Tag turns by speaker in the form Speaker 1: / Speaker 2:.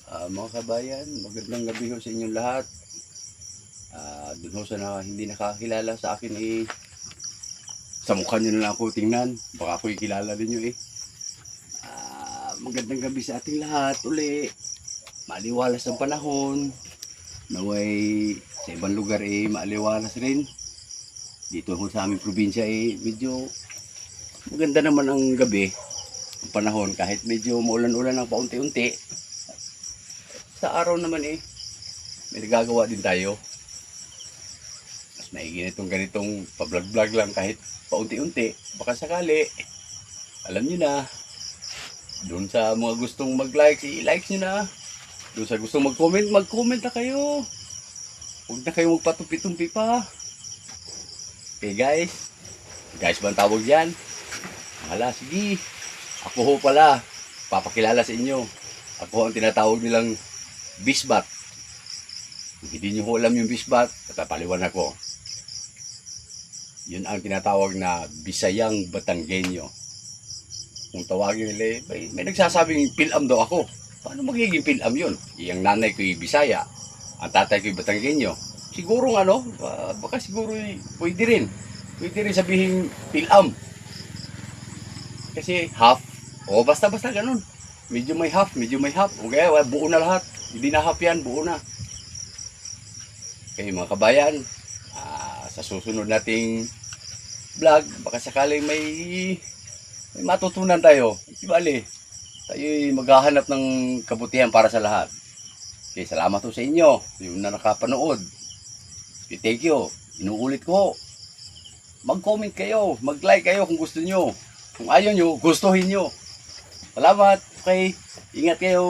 Speaker 1: Mga kabayan, magandang gabi ho sa inyong lahat. Dun ho sa hindi nakakilala sa akin sa mukha nyo na lang ako tingnan. Baka ako'y kilala ninyo magandang gabi sa ating lahat uli. Maaliwalas ang panahon. Naway sa ibang lugar maaliwalas rin. Dito ho sa aming probinsya medyo maganda naman ang gabi. Ang panahon kahit medyo maulan-ulan ng paunti-unti. Sa araw naman may nagagawa din tayo. Mas maigi na itong ganitong pa-vlog-vlog lang kahit paunti-unti. Baka sakali, alam nyo na, doon sa mga gustong mag-like, i-like nyo na. Doon sa gustong mag-comment, mag-comment na kayo. Huwag na kayo magpatupi-tumpi pa. Okay guys? Guys ba ang tawag dyan? Hala, sige. Ako ho pala, papakilala sa inyo. Ako ang tinatawag nilang bisbat. Hindi nyo ho alam yung bisbat, tatapaliwan ako. Yun ang tinatawag na Bisayang Batanggenyo. Kung tawagin nila, may nagsasabing pilam daw ako. Paano magiging pilam yun? Iyang nanay ko'y Bisaya, ang tatay ko'y Batanggenyo. Siguro baka siguro pwede rin. Pwede rin sabihin pilam. Kasi half, basta-basta ganun. Medyo may half. O kaya buo na lahat. Hindi na half yan, buo na. Okay mga kabayan, sa susunod nating vlog, baka sakaling may matutunan tayo. Ibali, tayo'y maghahanap ng kabutihan para sa lahat. Okay, salamat po sa inyo, yung na nakapanood. Okay, thank you. Inuulit ko. Mag-comment kayo, mag-like kayo kung gusto nyo. Kung ayaw nyo, gustuhin nyo. Salamat. Okay, ingat kayo.